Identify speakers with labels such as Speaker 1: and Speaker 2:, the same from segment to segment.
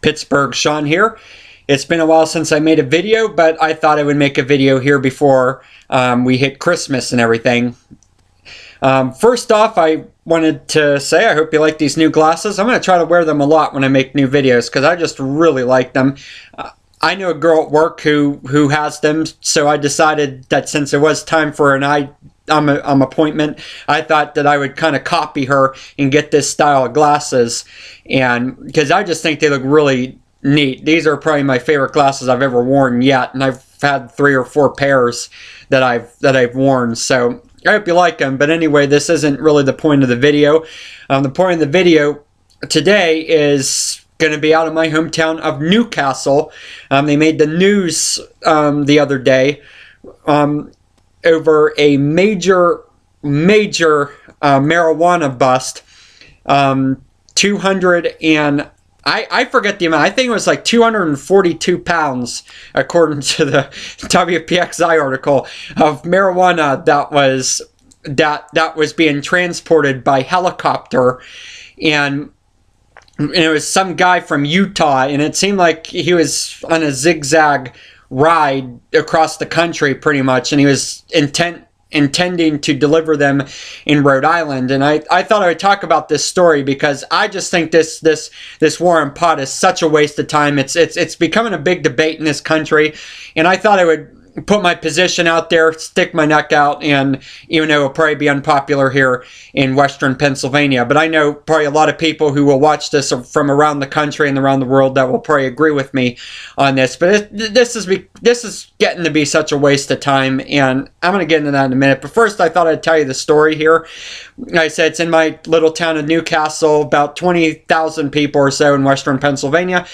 Speaker 1: Pittsburgh. Sean here. It's been a while since I made a video, but I thought I would make a video here before we hit Christmas and everything. First off, I wanted to say I hope you like these new glasses. I'm going to try to wear them a lot when I make new videos because I just really like them. I know a girl at work who has them, so I decided that since it was time for an eye appointment, I thought that I would kind of copy her and get this style of glasses, and because I just think they look really neat. These are probably my favorite glasses I've ever worn yet, and I've had 3 or 4 pairs that I've worn, so I hope you like them. But anyway, this isn't really the point of the video. The point of the video today is going to be out of my hometown of Newcastle. They made the news the other day over a major marijuana bust. 200 and I forget the amount. I think it was like 242 pounds, according to the WPXI article, of marijuana that was being transported by helicopter, and it was some guy from Utah, and it seemed like he was on a zigzag ride across the country pretty much, and he was intending to deliver them in Rhode Island. And I thought I would talk about this story because I just think this war on pot is such a waste of time. It's becoming a big debate in this country, and I thought I would put my position out there, stick my neck out, and even though it'll probably be unpopular here in Western Pennsylvania, but I know probably a lot of people who will watch this from around the country and around the world that will probably agree with me on this. But this is getting to be such a waste of time, and I'm going to get into that in a minute. But first, I thought I'd tell you the story here. Like I said, it's in my little town of Newcastle, about 20,000 people or so in Western Pennsylvania.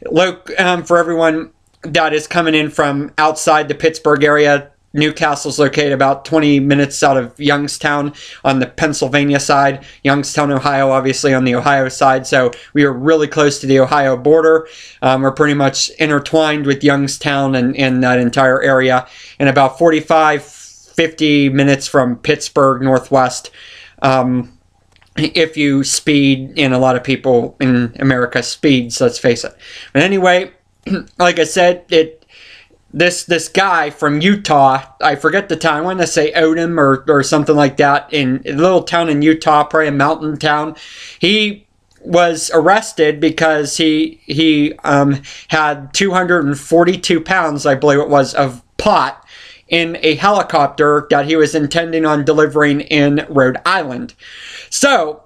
Speaker 1: Look, for everyone that is coming in from outside the Pittsburgh area, Newcastle's located about 20 minutes out of Youngstown on the Pennsylvania side. Youngstown, Ohio, obviously on the Ohio side. So we are really close to the Ohio border. We're pretty much intertwined with Youngstown and that entire area. And about 45-50 minutes from Pittsburgh, northwest. If you speed, and a lot of people in America speed, so let's face it. But anyway, like I said, this guy from Utah, I forget the town, I want to say Odom or something like that, in a little town in Utah, probably a mountain town. He was arrested because he had 242 pounds, I believe it was, of pot in a helicopter that he was intending on delivering in Rhode Island. So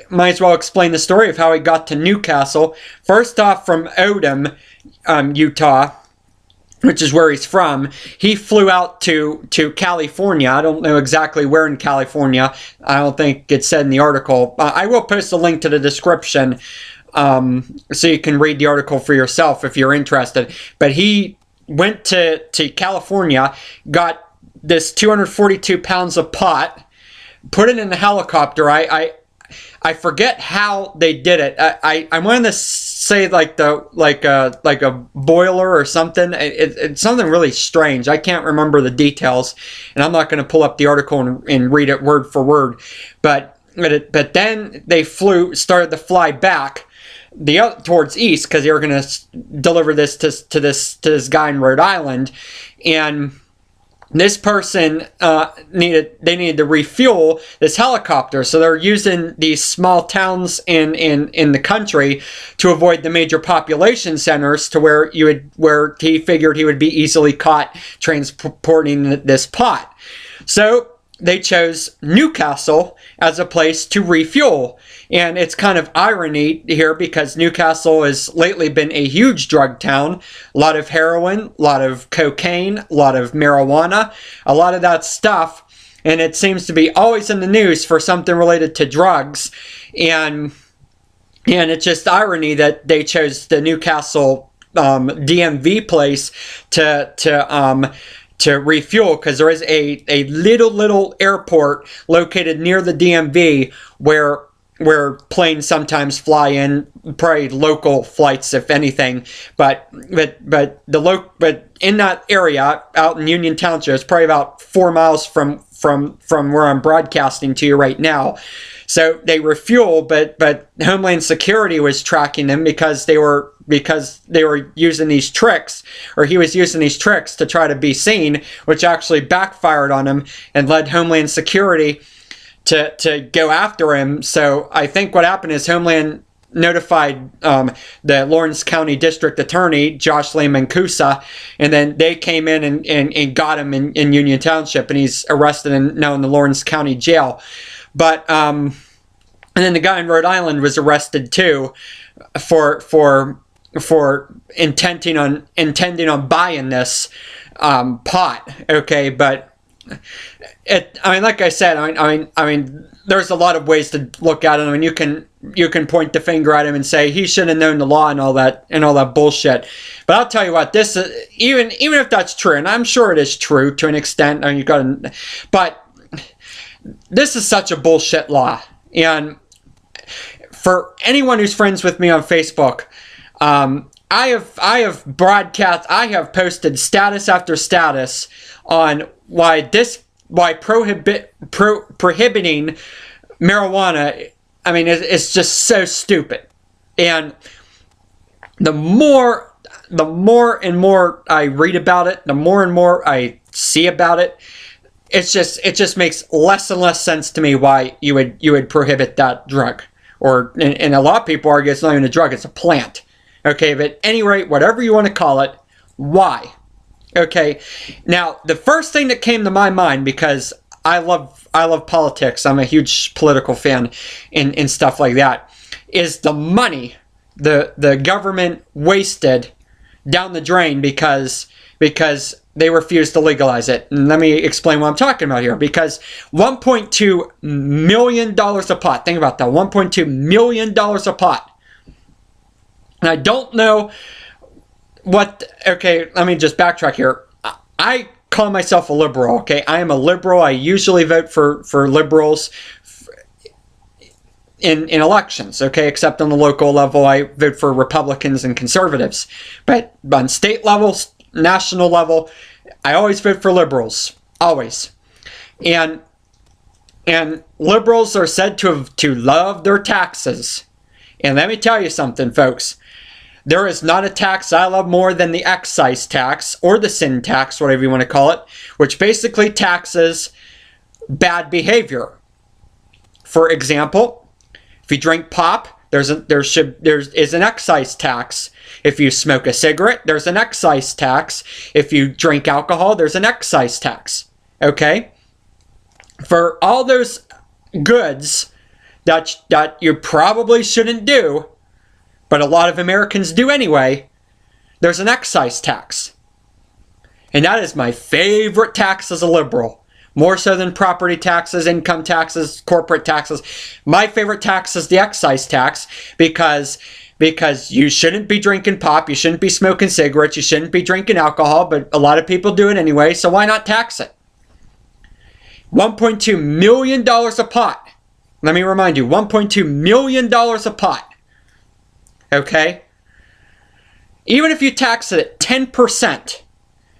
Speaker 1: might as well explain the story of how he got to Newcastle. First off, from Odom, Utah, which is where he's from, he flew out to California. I don't know exactly where in California. I don't think it said in the article. I will post a link to the description so you can read the article for yourself if you're interested. But he went to California, got this 242 pounds of pot, put it in the helicopter. I forget how they did it. I wanted to say like a boiler or something. It's something really strange. I can't remember the details, and I'm not going to pull up the article and read it word for word. But then they started to fly back towards east because they were going to deliver this to this guy in Rhode Island, and this person needed to refuel this helicopter, so they're using these small towns in the country to avoid the major population centers, to where he figured he would be easily caught transporting this pot. So they chose Newcastle as a place to refuel. And it's kind of irony here because Newcastle has lately been a huge drug town. A lot of heroin, a lot of cocaine, a lot of marijuana, a lot of that stuff. And it seems to be always in the news for something related to drugs. And it's just irony that they chose the Newcastle DMV place to refuel, because there is a little airport located near the DMV where planes sometimes fly in, probably local flights if anything, but in that area out in Union Township, it's probably about 4 miles from from where I'm broadcasting to you right now. So they refuel, but Homeland Security was tracking them because they were using these tricks, or he was using these tricks to try to be seen, which actually backfired on him and led Homeland Security to go after him. So I think what happened is Homeland notified the Lawrence County District Attorney, Josh Lee Mancusa, and then they came in and got him in Union Township, and he's arrested and now in the Lawrence County Jail. But and then the guy in Rhode Island was arrested too for intending on buying this pot. Okay, but I mean, like I said, I mean, there's a lot of ways to look at it. I mean, you can point the finger at him and say he should have known the law and all that bullshit. But I'll tell you what, this is, even if that's true, and I'm sure it is true to an extent. I mean, but this is such a bullshit law. And for anyone who's friends with me on Facebook, I have broadcast, I have posted status after status on why prohibiting marijuana, I mean, it's just so stupid. And the more and more I read about it, the more and more I see about it, it just makes less and less sense to me why you would prohibit that drug. Or, and a lot of people argue it's not even a drug, it's a plant. Okay, but at any rate, whatever you want to call it, why? Okay, now the first thing that came to my mind, because I love politics, I'm a huge political fan and stuff like that, is the money the government wasted down the drain because they refused to legalize it. And let me explain what I'm talking about here. Because $1.2 million a pot, think about that, $1.2 million a pot. And I don't know what, okay, let me just backtrack here. I call myself a liberal, okay? I am a liberal. I usually vote for liberals in elections, okay? Except on the local level, I vote for Republicans and conservatives. But on state levels, national level, I always vote for liberals. Always. And liberals are said to love their taxes. And let me tell you something, folks. There is not a tax I love more than the excise tax, or the sin tax, whatever you want to call it, which basically taxes bad behavior. For example, if you drink pop, there is an excise tax. If you smoke a cigarette, there's an excise tax. If you drink alcohol, there's an excise tax. Okay? For all those goods that you probably shouldn't do, but a lot of Americans do anyway, there's an excise tax. And that is my favorite tax as a liberal. More so than property taxes, income taxes, corporate taxes. My favorite tax is the excise tax because you shouldn't be drinking pop, you shouldn't be smoking cigarettes, you shouldn't be drinking alcohol, but a lot of people do it anyway, so why not tax it? $1.2 million a pot. Let me remind you, $1.2 million a pot. Okay? Even if you tax it at 10%,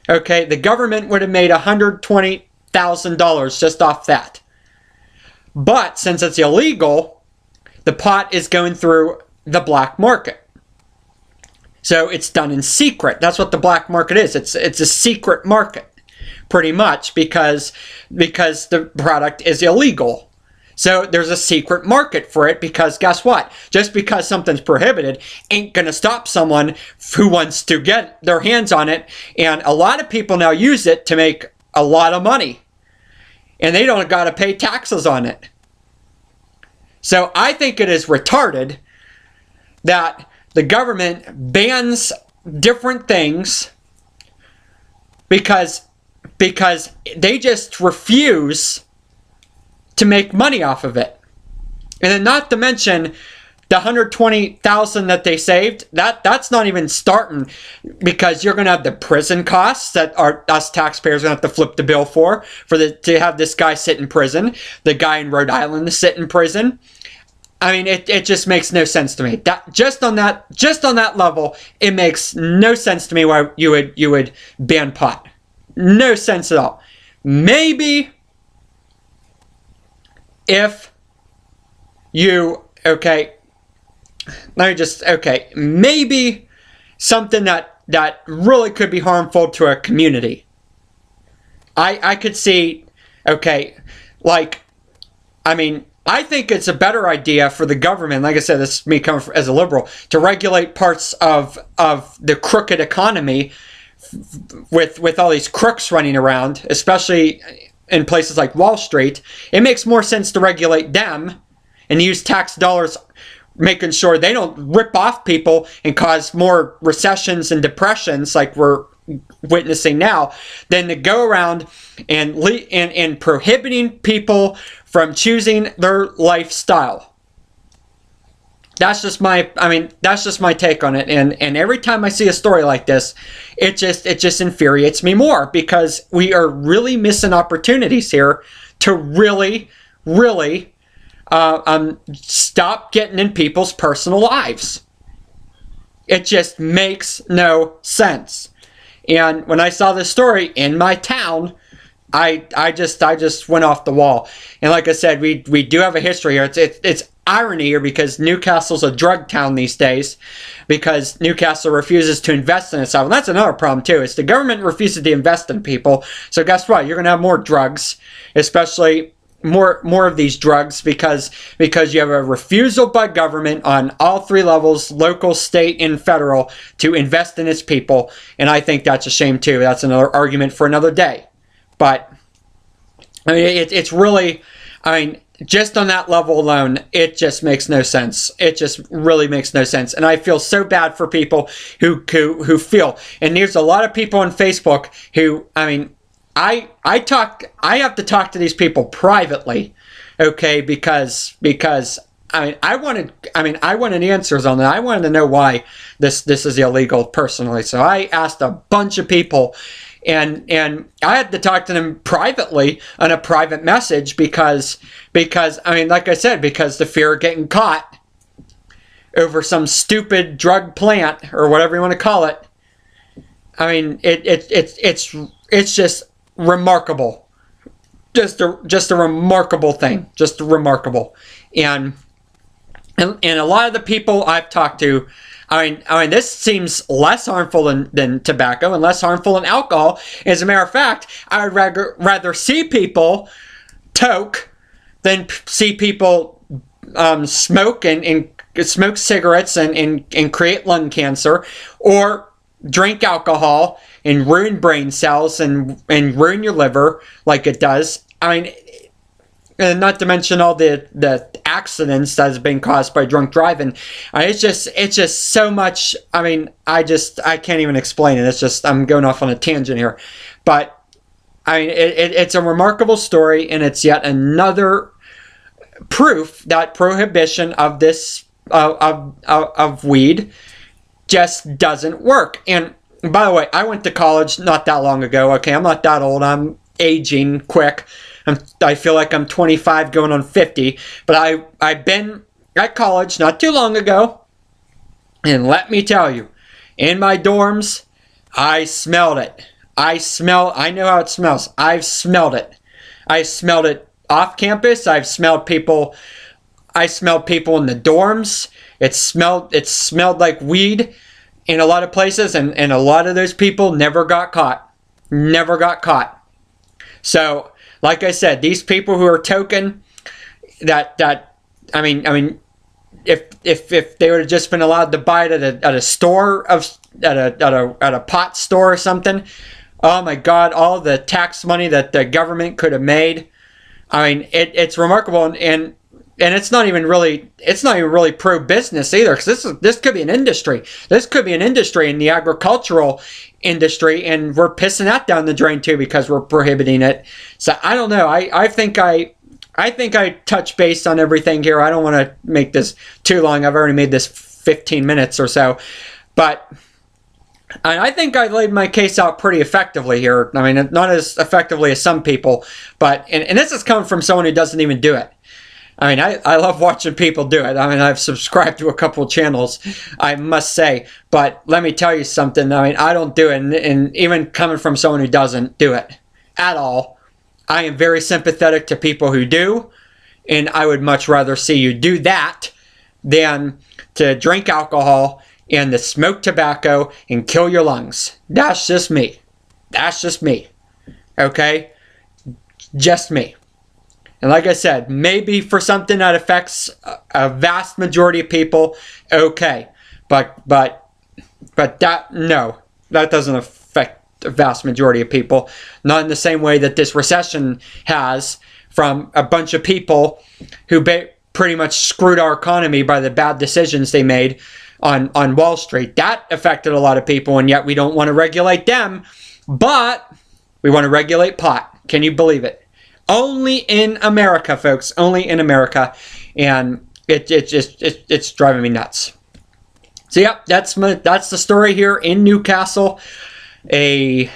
Speaker 1: okay, the government would have made $120,000 just off that. But since it's illegal, the pot is going through the black market. So it's done in secret. That's what the black market is. It's a secret market, pretty much, because the product is illegal. So there's a secret market for it because guess what? Just because something's prohibited ain't going to stop someone who wants to get their hands on it. And a lot of people now use it to make a lot of money. And they don't got to pay taxes on it. So I think it is retarded that the government bans different things because they just refuse to make money off of it. And then not to mention the $120,000 that they saved, that's not even starting, because you're going to have the prison costs that us taxpayers are going to have to flip the bill to have this guy sit in prison, the guy in Rhode Island to sit in prison. I mean, it just makes no sense to me. That just on that level, it makes no sense to me why you would ban pot. No sense at all. Maybe if you, okay, let me just, okay, maybe something that really could be harmful to a community. I could see, okay, like, I mean, I think it's a better idea for the government, like I said, this is me coming as a liberal, to regulate parts of the crooked economy with all these crooks running around, especially in places like Wall Street. It makes more sense to regulate them and use tax dollars making sure they don't rip off people and cause more recessions and depressions like we're witnessing now, than to go around and prohibiting people from choosing their lifestyle. That's just my, that's just my take on it. And every time I see a story like this, it just infuriates me more, because we are really missing opportunities here to really stop getting in people's personal lives. It just makes no sense. And when I saw this story in my town, I just went off the wall. And like I said, we do have a history here. It's irony here, because Newcastle's a drug town these days, because Newcastle refuses to invest in itself. And that's another problem too. It's the government refuses to invest in people. So guess what? You're going to have more drugs, especially more of these drugs, because you have a refusal by government on all three levels, local, state, and federal, to invest in its people. And I think that's a shame too. That's another argument for another day. But I mean, it's really, just on that level alone, it just makes no sense. It just really makes no sense. And I feel so bad for people who feel, and there's a lot of people on Facebook who, I have to talk to these people privately, okay, because I wanted answers on that. I wanted to know why this is illegal personally. So I asked a bunch of people, and I had to talk to them privately on a private message, because like I said, because the fear of getting caught over some stupid drug plant or whatever you want to call it. It's just remarkable. Just a remarkable thing. Just remarkable. And a lot of the people I've talked to, this seems less harmful than tobacco and less harmful than alcohol. As a matter of fact, I would rather see people toke than see people smoke and smoke cigarettes and create lung cancer, or drink alcohol and ruin brain cells and ruin your liver like it does. And not to mention all the accidents that has been caused by drunk driving. It's just so much. I can't even explain it. It's just, I'm going off on a tangent here, but it's a remarkable story, and it's yet another proof that prohibition of this of weed just doesn't work. And by the way, I went to college not that long ago. Okay, I'm not that old. I'm aging quick. I feel like I'm 25 going on 50. But I've been at college not too long ago. And let me tell you, in my dorms, I smelled it. I know how it smells. I've smelled it. I smelled it off campus. I smelled people in the dorms. It smelled like weed in a lot of places, and a lot of those people never got caught. Never got caught. So, like I said, these people who are token, if they would have just been allowed to buy it at a store at a pot store or something, oh my God, all the tax money that the government could have made. It's remarkable, and it's not even really pro business either, because this could be an industry. This could be an industry in the agricultural industry, and we're pissing that down the drain too because we're prohibiting it. So I don't know. I think I touched base on everything here. I don't want to make this too long. I've already made this 15 minutes or so, but I think I laid my case out pretty effectively here. Not as effectively as some people, but and this is coming from someone who doesn't even do it. I love watching people do it. I've subscribed to a couple of channels, I must say. But let me tell you something. I don't do it. And even coming from someone who doesn't do it at all, I am very sympathetic to people who do. And I would much rather see you do that than to drink alcohol and to smoke tobacco and kill your lungs. That's just me. That's just me. Okay? Just me. And like I said, maybe for something that affects a vast majority of people, okay. But that, no, that doesn't affect the vast majority of people. Not in the same way that this recession has, from a bunch of people who pretty much screwed our economy by the bad decisions they made on Wall Street. That affected a lot of people, and yet we don't want to regulate them, but we want to regulate pot. Can you believe it? Only in America, folks. Only in America. And it's driving me nuts. So, yep, that's the story here in Newcastle. A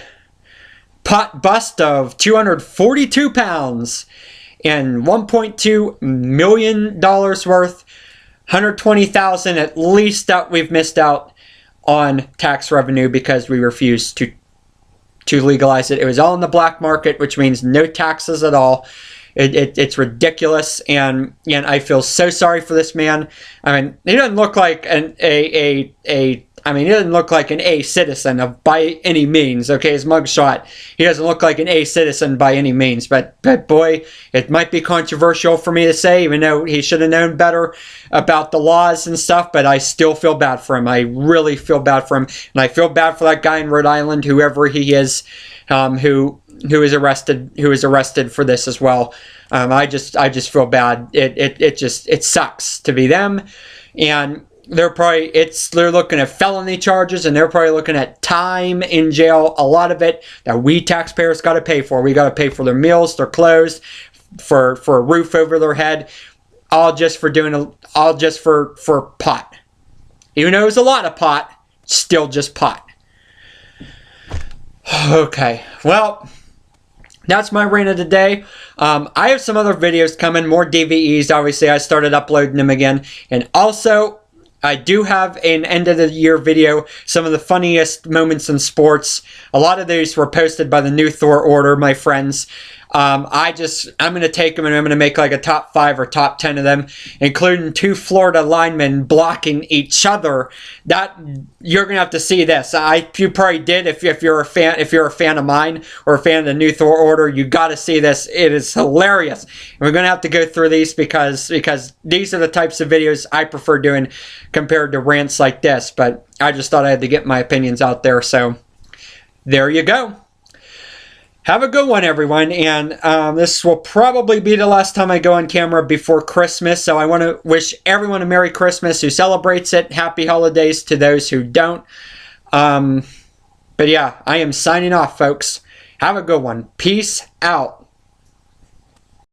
Speaker 1: pot bust of 242 pounds and $1.2 million worth. 120,000 at least that we've missed out on tax revenue because we refused to legalize it. It was all in the black market, which means no taxes at all. It's ridiculous, and I feel so sorry for this man. I mean, he doesn't look like he doesn't look like an A citizen by any means. Okay, his mugshot, he doesn't look like an A citizen by any means. But boy, it might be controversial for me to say, even though he should have known better about the laws and stuff. But I still feel bad for him. I really feel bad for him, and I feel bad for that guy in Rhode Island, whoever he is, who is arrested for this as well. I just feel bad. It sucks to be them, and they're looking at felony charges, and they're probably looking at time in jail. A lot of it that we taxpayers got to pay for. We got to pay for their meals, their clothes, for a roof over their head, all just for pot. Even though it was a lot of pot, still just pot. Okay, well, that's my rant of the day. I have some other videos coming, more DVEs. Obviously, I started uploading them again. And also, I do have an end of the year video, some of the funniest moments in sports. A lot of these were posted by the New Thor Order, my friends. I'm going to take them and I'm going to make like a top 5 or top 10 of them, including 2 Florida linemen blocking each other. That you're going to have to see this. You probably did if you're a fan of mine or a fan of the New Thor Order. You got to see this. It is hilarious. And we're going to have to go through these because these are the types of videos I prefer doing compared to rants like this. But I just thought I had to get my opinions out there. So there you go. Have a good one, everyone, and this will probably be the last time I go on camera before Christmas, so I want to wish everyone a Merry Christmas who celebrates it, Happy Holidays to those who don't. But yeah, I am signing off, folks. Have a good one. Peace out.